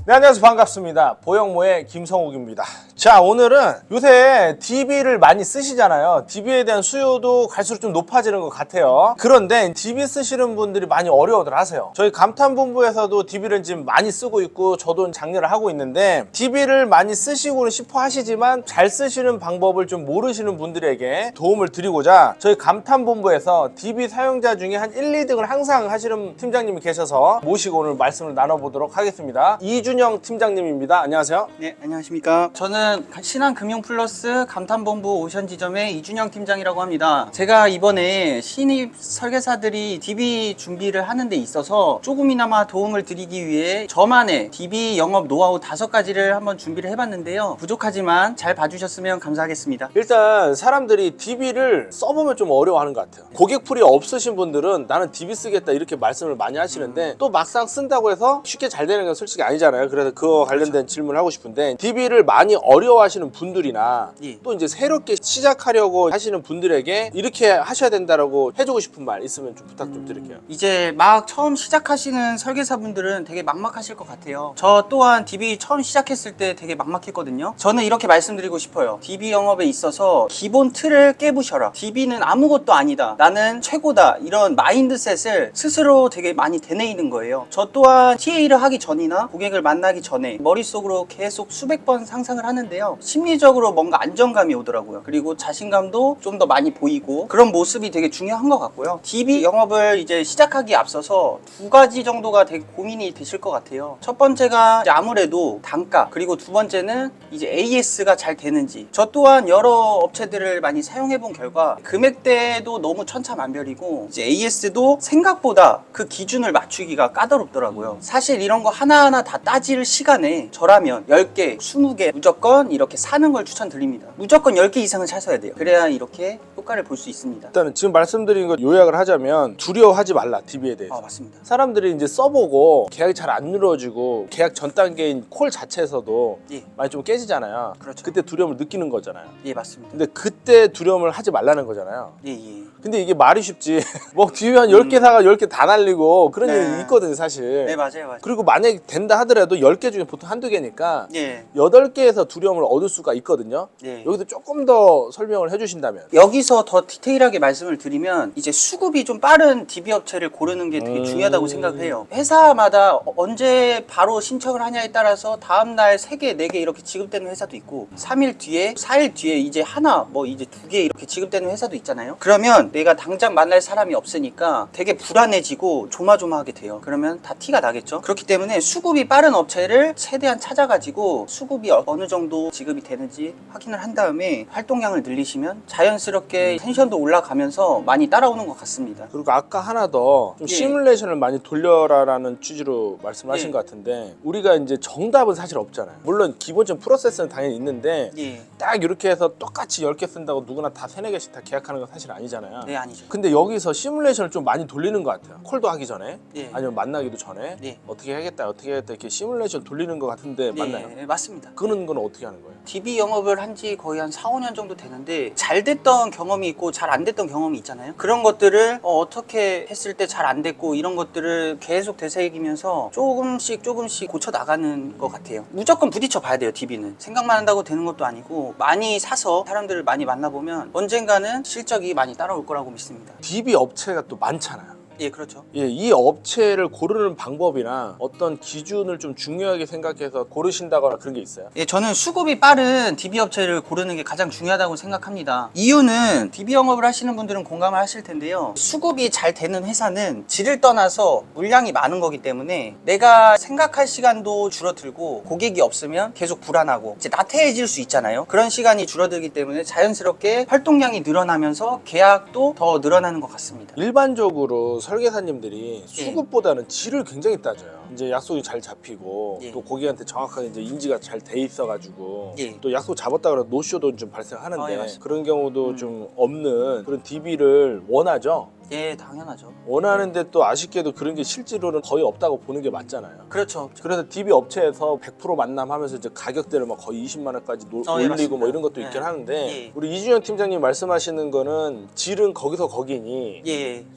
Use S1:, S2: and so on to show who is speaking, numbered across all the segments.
S1: 네, 안녕하세요. 반갑습니다. 보영모의 김성욱입니다. 자, 오늘은 요새 DB를 많이 쓰시잖아요. DB에 대한 수요도 갈수록 좀 높아지는 것 같아요. 그런데 DB 쓰시는 분들이 많이 어려워들 하세요. 저희 감탄본부에서도 DB를 지금 많이 쓰고 있고 저도 장려를 하고 있는데 DB를 많이 쓰시고는 싶어 하시지만 잘 쓰시는 방법을 좀 모르시는 분들에게 도움을 드리고자 저희 감탄본부에서 DB 사용자 중에 한 1, 2등을 항상 하시는 팀장님이 계셔서 모시고 오늘 말씀을 나눠보도록 하겠습니다. 이준영 팀장님입니다. 안녕하세요.
S2: 네, 안녕하십니까. 저는 신한금융플러스 감탄본부 오션지점의 이준영 팀장이라고 합니다. 제가 이번에 신입 설계사들이 DB 준비를 하는 데 있어서 조금이나마 도움을 드리기 위해 저만의 DB 영업 노하우 5가지를 한번 준비를 해봤는데요. 부족하지만 잘 봐주셨으면 감사하겠습니다.
S1: 일단 사람들이 DB를 써보면 좀 어려워하는 것 같아요. 고객풀이 없으신 분들은 나는 DB 쓰겠다 이렇게 말씀을 많이 하시는데 또 막상 쓴다고 해서 쉽게 잘 되는 건 솔직히 아니잖아요. 그래서 그거 관련된 질문을 하고 싶은데 DB를 많이 어려워하시는 분들이나 또 이제 새롭게 시작하려고 하시는 분들에게 이렇게 하셔야 된다라고 해주고 싶은 말 있으면 좀 부탁 좀 드릴게요.
S2: 이제 막 처음 시작하시는 설계사분들은 되게 막막하실 것 같아요. 저 또한 DB 처음 시작했을 때 되게 막막했거든요. 저는 이렇게 말씀드리고 싶어요. DB 영업에 있어서 기본 틀을 깨부셔라. DB는 아무것도 아니다. 나는 최고다. 이런 마인드셋을 스스로 되게 많이 되뇌이는 거예요. 저 또한 TA를 하기 전이나 고객을 만나기 전에 머릿속으로 계속 수백 번 상상을 하는데요. 심리적으로 뭔가 안정감이 오더라고요. 그리고 자신감도 좀 더 많이 보이고 그런 모습이 되게 중요한 것 같고요. DB 영업을 이제 시작하기에 앞서서 2가지 정도가 되게 고민이 되실 것 같아요. 첫 번째가 이제 아무래도 단가, 그리고 두 번째는 이제 AS가 잘 되는지. 저 또한 여러 업체들을 많이 사용해 본 결과 금액대도 너무 천차만별이고 이제 AS도 생각보다 그 기준을 맞추기가 까다롭더라고요. 사실 이런 거 하나하나 다 따질 시간에 저라면 10개, 20개 무조건 이렇게 사는 걸 추천드립니다. 무조건 10개 이상은 사셔야 돼요. 그래야 이렇게 효과를 볼 수 있습니다.
S1: 일단은 지금 말씀드린 거 요약을 하자면 두려워하지 말라. DB에 대해서.
S2: 맞습니다.
S1: 사람들이 이제 써보고 계약이 잘 안 이루어지고 계약 전 단계인 콜 자체에서도 많이 좀 깨지잖아요.
S2: 그렇죠.
S1: 그때 두려움을 느끼는 거잖아요.
S2: 예, 맞습니다.
S1: 근데 그때 두려움을 하지 말라는 거잖아요.
S2: 예.
S1: 근데 이게 말이 쉽지. 뭐 DB 한 10개 사가 10개 다 날리고 그런 일이 있거든요, 사실.
S2: 네, 맞아요.
S1: 그리고 만약에 된다 하더라도 10개 중에 보통 한두 개니까
S2: 예.
S1: 8개에서 두려움을 얻을 수가 있거든요.
S2: 예.
S1: 여기서 조금 더 설명을 해주신다면.
S2: 여기서 더 디테일하게 말씀을 드리면 이제 수급이 좀 빠른 DB 업체를 고르는 게 되게 중요하다고 생각을 해요. 회사마다 언제 바로 신청을 하냐에 따라서 다음날 3개, 4개 이렇게 지급되는 회사도 있고 3일 뒤에, 4일 뒤에 이제 하나, 뭐 이제 2개 이렇게 지급되는 회사도 있잖아요. 그러면 내가 당장 만날 사람이 없으니까 되게 불안해지고 조마조마하게 돼요. 그러면 다 티가 나겠죠. 그렇기 때문에 수급이 빠른 업체를 최대한 찾아가지고 수급이 어느 정도 지급이 되는지 확인을 한 다음에 활동량을 늘리시면 자연스럽게 텐션도 올라가면서 많이 따라오는 것 같습니다.
S1: 그리고 아까 하나 더 좀 시뮬레이션을 많이 돌려라라는 취지로 말씀하신 것 같은데 우리가 이제 정답은 사실 없잖아요. 물론 기본적인 프로세스는 당연히 있는데 딱 이렇게 해서 똑같이 10개 쓴다고 누구나 다 3, 4개씩 다 계약하는 건 사실 아니잖아요.
S2: 네, 아니죠.
S1: 근데 여기서 시뮬레이션을 좀 많이 돌리는 것 같아요. 콜도 하기 전에 아니면 만나기도 전에 어떻게 하겠다 이렇게 시뮬레이션 돌리는 것 같은데 맞나요?
S2: 네, 맞습니다.
S1: 그런 건 어떻게 하는 거예요?
S2: DB 영업을 한 지 거의 한 4, 5년 정도 되는데 잘 됐던 경험이 있고 잘 안 됐던 경험이 있잖아요. 그런 것들을 어떻게 했을 때 잘 안 됐고 이런 것들을 계속 되새기면서 조금씩 고쳐 나가는 것 같아요. 무조건 부딪혀 봐야 돼요. DB는 생각만 한다고 되는 것도 아니고 많이 사서 사람들을 많이 만나보면 언젠가는 실적이 많이 따라올 거라고 믿습니다.
S1: DB 업체가 또 많잖아요.
S2: 예, 그렇죠.
S1: 이 업체를 고르는 방법이나 어떤 기준을 좀 중요하게 생각해서 고르신다거나 그런 게 있어요?
S2: 예, 저는 수급이 빠른 DB 업체를 고르는 게 가장 중요하다고 생각합니다. 이유는 DB 영업을 하시는 분들은 공감을 하실 텐데요. 수급이 잘 되는 회사는 질을 떠나서 물량이 많은 거기 때문에 내가 생각할 시간도 줄어들고 고객이 없으면 계속 불안하고 이제 나태해질 수 있잖아요. 그런 시간이 줄어들기 때문에 자연스럽게 활동량이 늘어나면서 계약도 더 늘어나는 것 같습니다.
S1: 일반적으로 설계사님들이 수급보다는 질을 굉장히 따져요. 이제 약속이 잘 잡히고 또 고객한테 정확하게 이제 인지가 잘 돼 있어가지고 또 약속 잡았다 그래도 노쇼도 좀 발생하는데 그런 경우도 좀 없는 그런 DB를 원하죠.
S2: 예, 당연하죠.
S1: 원하는데 또 아쉽게도 그런 게 실제로는 거의 없다고 보는 게 맞잖아요.
S2: 그렇죠.
S1: 그래서 DB 업체에서 100% 만남하면서 이제 가격대를 막 거의 20만 원까지 올리고 뭐 이런 것도 있긴 하는데 우리 이준영 팀장님 말씀하시는 거는 질은 거기서 거기니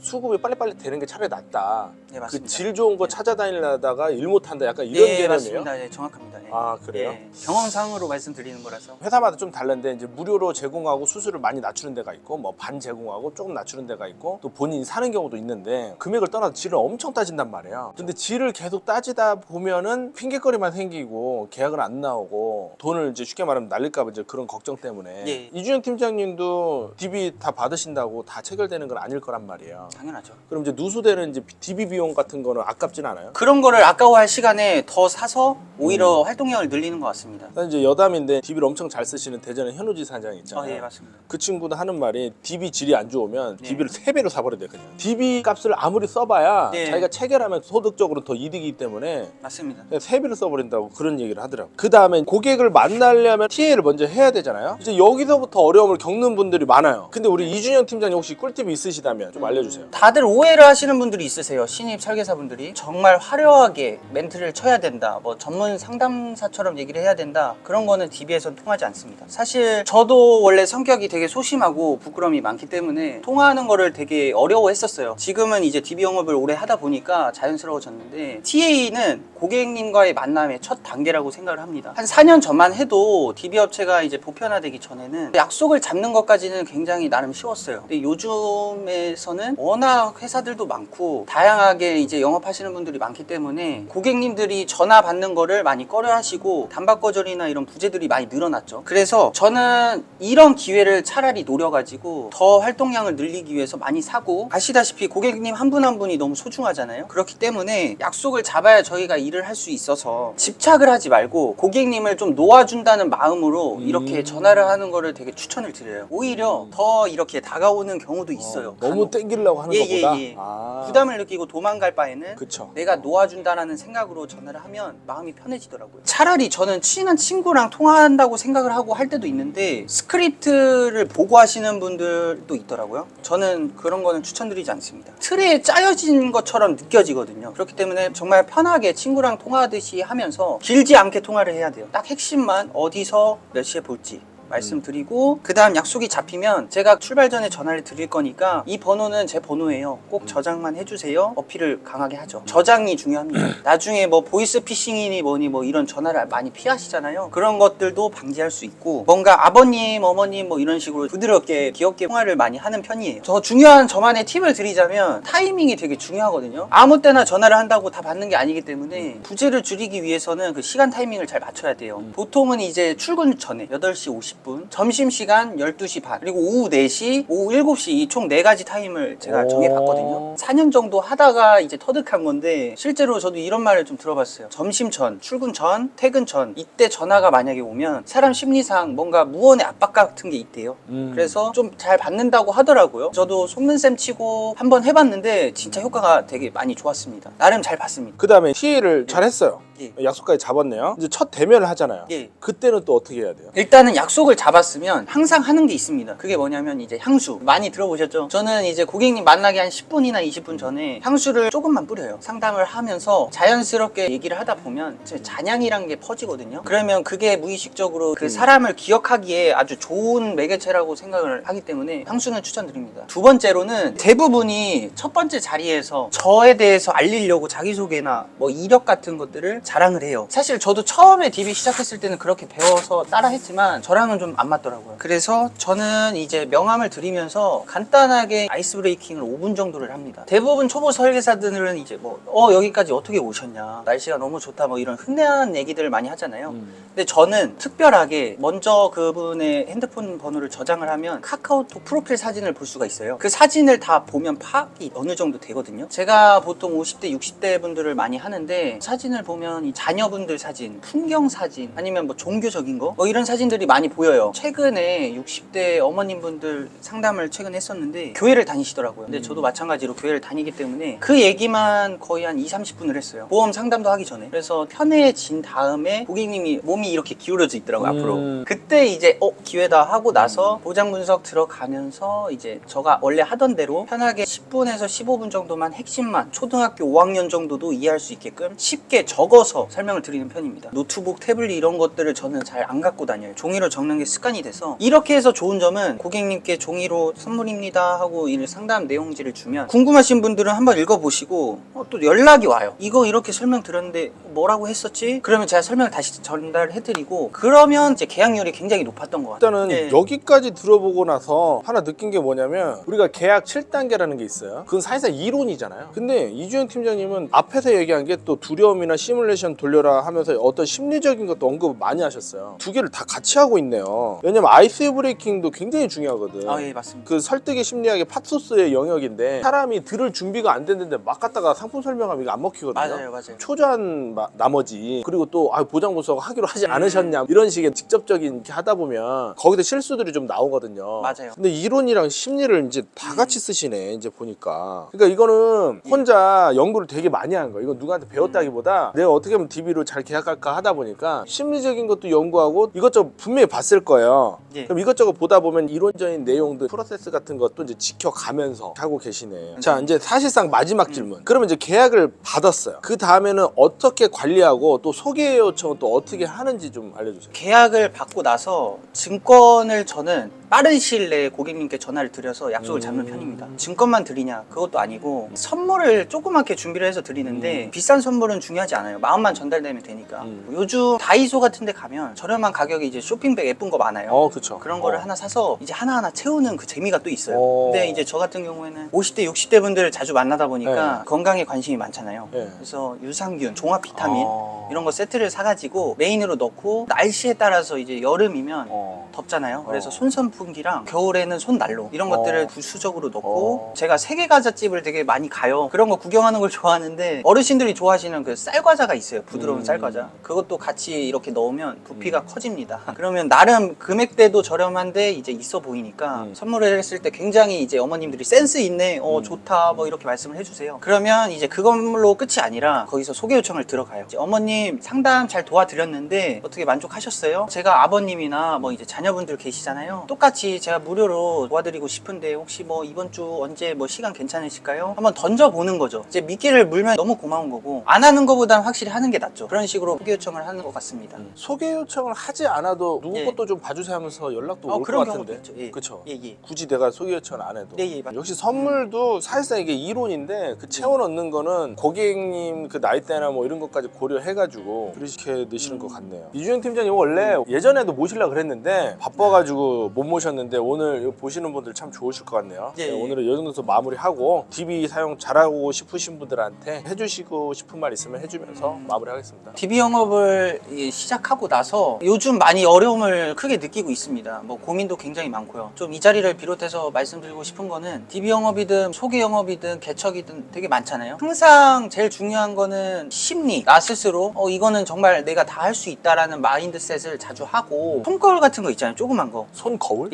S1: 수급이 빨리빨리 되는 게 차라리 낫다. 그 질 좋은 거 찾아다니려 하다가 일 못한다 약간 이런
S2: 네,
S1: 개념이에요?
S2: 맞습니다. 네, 정확합니다. 네.
S1: 아 그래요?
S2: 네, 경험상으로 말씀드리는 거라서.
S1: 회사마다 좀 다른데 이제 무료로 제공하고 수수료를 많이 낮추는 데가 있고 뭐 반 제공하고 조금 낮추는 데가 있고 또 본인이 사는 경우도 있는데 금액을 떠나서 질을 엄청 따진단 말이에요. 근데 질을 계속 따지다 보면은 핑계거리만 생기고 계약을 안 나오고 돈을 이제 쉽게 말하면 날릴까 봐 이제 그런 걱정 때문에
S2: 예.
S1: 이준현 팀장님도 DB 다 받으신다고 다 체결되는 건 아닐 거란 말이에요.
S2: 당연하죠.
S1: 그럼 이제 누수되는 이제 DB 비용 같은 거는 아깝진 않아요?
S2: 그런 거를 아까워할 시간에 더 사서 오히려 활동량을 늘리는 것 같습니다.
S1: 일단 이제 여담인데 DB를 엄청 잘 쓰시는 대전의 현우지 사장 있잖아요.
S2: 예, 맞습니다.
S1: 그 친구도 하는 말이 DB 질이 안 좋으면
S2: 네.
S1: DB를 3배로 사버려야 그냥. DB 값을 아무리 써봐야
S2: 네.
S1: 자기가 체결하면 소득적으로 더 이득이기 때문에
S2: 맞습니다.
S1: 그냥 3배를 써버린다고 그런 얘기를 하더라고요. 그 다음에 고객을 만나려면 TA를 먼저 해야 되잖아요. 이제 여기서부터 어려움을 겪는 분들이 많아요. 근데 우리 이준현 팀장님 혹시 꿀팁이 있으시다면 좀 알려주세요.
S2: 다들 오해를 하시는 분들이 있으세요. 신입 설계사분들이 정말 화려하게 멘트를 쳐야 된다, 뭐 전문 상담사처럼 얘기를 해야 된다, 그런 거는 DB에선 통하지 않습니다. 사실 저도 원래 성격이 되게 소심하고 부끄러움이 많기 때문에 통화하는 거를 되게 어려워했었어요. 지금은 이제 DB 영업을 오래 하다 보니까 자연스러워졌는데, TA는 고객님과의 만남의 첫 단계라고 생각을 합니다. 한 4년 전만 해도 DB 업체가 이제 보편화되기 전에는 약속을 잡는 것까지는 굉장히 나름 쉬웠어요. 근데 요즘에서는 워낙 회사들도 많고 다양하게 이제 영업하시는 분들이 많기 때문에 고객님들이 전화 받는 거를 많이 꺼려 하시고 단박거절이나 이런 부재들이 많이 늘어났죠. 그래서 저는 이런 기회를 차라리 노려가지고 더 활동량을 늘리기 위해서 많이 사고, 아시다시피 고객님 한 분 한 분이 너무 소중하잖아요. 그렇기 때문에 약속을 잡아야 저희가 일을 할 수 있어서 집착을 하지 말고 고객님을 좀 놓아준다는 마음으로 이렇게 전화를 하는 거를 되게 추천을 드려요. 오히려 더 이렇게 다가오는 경우도 있어요.
S1: 너무 땡기려고 하는 것보다
S2: 예. 부담을 느끼고 도망갈 바에는
S1: 그쵸.
S2: 내가 놓아준다라는 생각으로 전화를 하면 마음이 편해지더라고요. 차라리 저는 친한 친구랑 통화한다고 생각을 하고 할 때도 있는데 스크립트를 보고 하시는 분들도 있더라고요. 저는 그런 거는 추천드리지 않습니다. 틀에 짜여진 것처럼 느껴지거든요. 그렇기 때문에 정말 편하게 친구랑 통화하듯이 하면서 길지 않게 통화를 해야 돼요. 딱 핵심만 어디서 몇 시에 볼지 말씀드리고, 그 다음 약속이 잡히면 제가 출발 전에 전화를 드릴 거니까 이 번호는 제 번호예요, 꼭 저장만 해주세요, 어필을 강하게 하죠. 저장이 중요합니다. 나중에 뭐 보이스 피싱이니 뭐니 뭐 이런 전화를 많이 피하시잖아요. 그런 것들도 방지할 수 있고, 뭔가 아버님 어머님 뭐 이런 식으로 부드럽게 귀엽게 통화를 많이 하는 편이에요. 더 중요한 저만의 팁을 드리자면 타이밍이 되게 중요하거든요. 아무 때나 전화를 한다고 다 받는 게 아니기 때문에 부재를 줄이기 위해서는 그 시간 타이밍을 잘 맞춰야 돼요. 보통은 이제 출근 전에 8시 50분, 점심시간 12시 반, 그리고 오후 4시, 오후 7시, 이 총 4가지 타임을 제가 정해봤거든요. 4년 정도 하다가 이제 터득한 건데, 실제로 저도 이런 말을 좀 들어봤어요. 점심 전, 출근 전, 퇴근 전, 이때 전화가 만약에 오면 사람 심리상 뭔가 무언의 압박 같은 게 있대요. 그래서 좀 잘 받는다고 하더라고요. 저도 속는셈 치고 한번 해봤는데 진짜 효과가 되게 많이 좋았습니다. 나름 잘 받습니다.
S1: 그 다음에 TA를 잘 했어요.
S2: 예.
S1: 약속까지 잡았네요. 이제 첫 대면을 하잖아요.
S2: 예.
S1: 그때는 또 어떻게 해야 돼요?
S2: 일단은 약속을 잡았으면 항상 하는 게 있습니다. 그게 뭐냐면 이제 향수 많이 들어보셨죠? 저는 이제 고객님 만나기 한 10분이나 20분 전에 향수를 조금만 뿌려요. 상담을 하면서 자연스럽게 얘기를 하다 보면 잔향이란 게 퍼지거든요. 그러면 그게 무의식적으로 그 사람을 기억하기에 아주 좋은 매개체라고 생각을 하기 때문에 향수는 추천드립니다. 두 번째로는 대부분이 첫 번째 자리에서 저에 대해서 알리려고 자기소개나 뭐 이력 같은 것들을 자랑을 해요. 사실 저도 처음에 DB 시작했을 때는 그렇게 배워서 따라 했지만 저랑은 좀 안 맞더라고요. 그래서 저는 이제 명함을 드리면서 간단하게 아이스 브레이킹을 5분 정도를 합니다. 대부분 초보 설계사들은 이제 뭐 여기까지 어떻게 오셨냐, 날씨가 너무 좋다, 뭐 이런 흔한 얘기들을 많이 하잖아요. 근데 저는 특별하게 먼저 그분의 핸드폰 번호를 저장을 하면 카카오톡 프로필 사진을 볼 수가 있어요. 그 사진을 다 보면 파악이 어느 정도 되거든요. 제가 보통 50대 60대 분들을 많이 하는데, 사진을 보면 이 자녀분들 사진, 풍경 사진, 아니면 뭐 종교적인 거, 뭐 이런 사진들이 많이 보여요. 최근에 60대 어머님분들 상담을 최근에 했었는데 교회를 다니시더라고요. 근데 저도 마찬가지로 교회를 다니기 때문에 그 얘기만 거의 한 2~30분을 했어요. 보험 상담도 하기 전에. 그래서 편해진 다음에 고객님이 몸이 이렇게 기울어져 있더라고요, 앞으로. 그때 이제 기회다 하고 나서 보장 분석 들어가면서 이제 제가 원래 하던 대로 편하게 10분에서 15분 정도만 핵심만, 초등학교 5학년 정도도 이해할 수 있게끔 쉽게 적어 적어서 설명을 드리는 편입니다. 노트북, 태블릿 이런 것들을 저는 잘 안 갖고 다녀요. 종이로 적는 게 습관이 돼서. 이렇게 해서 좋은 점은 고객님께 종이로 선물입니다 하고 이 상담 내용지를 주면 궁금하신 분들은 한번 읽어보시고 또 연락이 와요. 이거 이렇게 설명드렸는데 뭐라고 했었지? 그러면 제가 설명을 다시 전달해드리고 그러면 이제 계약률이 굉장히 높았던 것 같아요.
S1: 일단은 여기까지 들어보고 나서 하나 느낀 게 뭐냐면 우리가 계약 7단계라는 게 있어요. 그건 사실상 이론이잖아요. 근데 이주영 팀장님은 앞에서 얘기한 게 또 두려움이나 시뮬레이션 돌려라 하면서 어떤 심리적인 것도 언급을 많이 하셨어요. 두 개를 다 같이 하고 있네요. 왜냐면 아이스 브레이킹도 굉장히 중요하거든.
S2: 예, 맞습니다.
S1: 그 설득의 심리학의 팟소스의 영역인데 사람이 들을 준비가 안 됐는데 막 갖다가 상품 설명하면 이거 안 먹히거든요.
S2: 맞아요.
S1: 초조한 나머지 그리고 또 보장보수가 하기로 하지 않으셨냐 이런 식의 직접적인 이렇게 하다 보면 거기서 실수들이 좀 나오거든요.
S2: 맞아요.
S1: 근데 이론이랑 심리를 이제 다 같이 쓰시네 이제 보니까. 그러니까 이거는 혼자 연구를 되게 많이 한 거예요. 이거 누구한테 배웠다기보다 내가 어떻게 하면 DB로 잘 계약할까 하다 보니까 심리적인 것도 연구하고 이것저것 분명히 봤을 거예요. 그럼 이것저것 보다 보면 이론적인 내용들 프로세스 같은 것도 이제 지켜가면서 하고 계시네. 자, 이제 사실상 마지막 질문. 그러면 이제 계약을 받았어요. 그 다음에는 어떻게 관리하고 또 소개 요청은 또 어떻게 하는지 좀 알려주세요.
S2: 계약을 받고 나서 증권을 저는 빠른 시일 내에 고객님께 전화를 드려서 약속을 잡는 편입니다. 증권만 드리냐 그것도 아니고 선물을 조그맣게 준비를 해서 드리는데 비싼 선물은 중요하지 않아요. 마음만 전달되면 되니까. 요즘 다이소 같은 데 가면 저렴한 가격에 이제 쇼핑백 예쁜 거 많아요.
S1: 그쵸.
S2: 그런 거를 하나 사서 이제 하나하나 채우는 그 재미가 또 있어요. 근데 이제 저 같은 경우에는 50대 60대 분들을 자주 만나다 보니까 건강에 관심이 많잖아요. 그래서 유산균, 종합 비타민 이런 거 세트를 사가지고 메인으로 넣고 날씨에 따라서 이제 여름이면 덥잖아요. 그래서 손선풍기랑 겨울에는 손난로 이런 것들을 부수적으로 넣고 제가 세계과자집을 되게 많이 가요. 그런 거 구경하는 걸 좋아하는데 어르신들이 좋아하시는 그 쌀과자가 있어요. 부드러운 쌀과자. 그것도 같이 이렇게 넣으면 부피가 커집니다. 그러면 나름 금액대도 저렴한데 이제 있어 보이니까 선물을 했을 때 굉장히 이제 어머님들이 센스 있네, 좋다 뭐 이렇게 말씀을 해주세요. 그러면 이제 그걸로 끝이 아니라 거기서 소개 요청을 들어가요. 이제 어머님 상담 잘 도와드렸는데 어떻게 만족하셨어요? 제가 아버님이나 뭐 이제 자녀분들 계시잖아요. 똑같이 제가 무료로 도와드리고 싶은데 혹시 뭐 이번 주 언제 뭐 시간 괜찮으실까요? 한번 던져보는 거죠. 이제 미끼를 물면 너무 고마운 거고 안 하는 것보다는 확실히 하는 게 낫죠. 그런 식으로 소개 요청을 하는 것 같습니다.
S1: 소개 요청을 하지 않아도 누구 것도 좀 봐주세요 하면서 연락도 올 것
S2: 그런
S1: 같은데.
S2: 경우도 있죠.
S1: 그쵸?
S2: 예.
S1: 굳이 내가 소개 요청을 안 해도.
S2: 맞아요.
S1: 역시 선물도 사실상 이게 이론인데 그 채워 넣는 거는 고객님 그 나이대나 뭐 이런 것까지 고려해가지고 그렇게 넣으시는 것 같네요. 이주영 팀장님 원래 예전에도 모시려고 그랬는데 바빠가지고 못 모셨는데 오늘 이거 보시는 분들 참 좋으실 것 같네요. 오늘은 이 정도에서 마무리하고 DB 사용 잘하고 싶으신 분들한테 해주시고 싶은 말 있으면 해주면서 마무리하겠습니다.
S2: DB 영업을 시작하고 나서 요즘 많이 어려움을 크게 느끼고 있습니다. 뭐 고민도 굉장히 많고요. 좀 이 자리를 비롯해서 말씀드리고 싶은 거는 DB 영업이든 소개 영업이든 개척이든 되게 많잖아요. 항상 제일 중요한 거는 심리, 나 스스로 이거는 정말 내가 다 할 수 있다라는 마인드셋을 자주 하고 손거울 같은 거 있잖아요. 조그만 거.
S1: 손거울?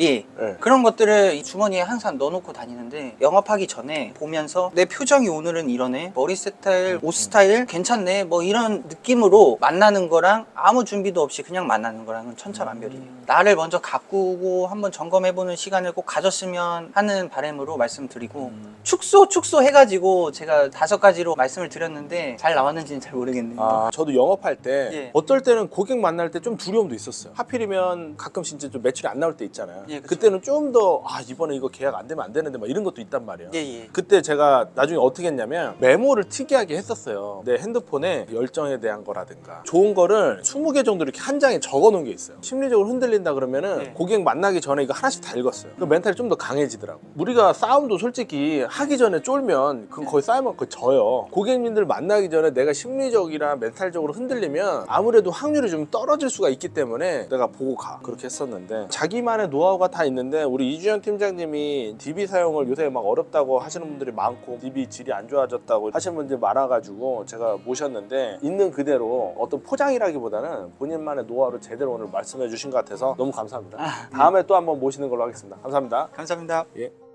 S2: 그런 것들을 이 주머니에 항상 넣어놓고 다니는데 영업하기 전에 보면서 내 표정이 오늘은 이러네, 머리 스타일, 옷 스타일 괜찮네, 뭐 이런 느낌으로 만나는 거랑 아무 준비도 없이 그냥 만나는 거랑은 천차만별이에요. 나를 먼저 가꾸고 한번 점검해보는 시간을 꼭 가졌으면 하는 바람으로 말씀드리고 축소 해가지고 제가 5가지로 말씀을 드렸는데 잘 나왔는지는 잘 모르겠네요.
S1: 저도 영업할 때 어떨 때는 고객 만날 때 좀 두려움도 있었어요. 하필이면 가끔씩 이제 좀 매출이 안 나올 때 있잖아요. 그때는 좀 더 이번에 이거 계약 안 되면 안 되는데 막 이런 것도 있단 말이에요. 그때 제가 나중에 어떻게 했냐면 메모를 특이하게 했었어요. 내 핸드폰에 열정에 대한 거라든가 좋은 거를 20개 정도 이렇게 한 장에 적어 놓은 게 있어요. 심리적으로 흔들린다 그러면은 고객 만나기 전에 이거 하나씩 다 읽었어요. 그 멘탈이 좀 더 강해지더라고. 우리가 싸움도 솔직히 하기 전에 쫄면 그건 거의 싸우면 거의 져요. 고객님들 만나기 전에 내가 심리적이나 멘탈적으로 흔들리면 아무래도 확률이 좀 떨어질 수가 있기 때문에 내가 보고 가. 그렇게 했었는데 자기만의 노하우가 다 있는데 우리 이주영 팀장님이 DB 사용을 요새 막 어렵다고 하시는 분들이 많고 DB 질이 안 좋아졌다고 하시는 분들이 많아가지고 제가 모셨는데 있는 그대로 어떤 포장이라기보다는 본인만의 노하우를 제대로 오늘 말씀해 주신 것 같아서 너무 감사합니다. 다음에 또 한번 모시는 걸로 하겠습니다. 감사합니다.
S2: 감사합니다.
S1: 예.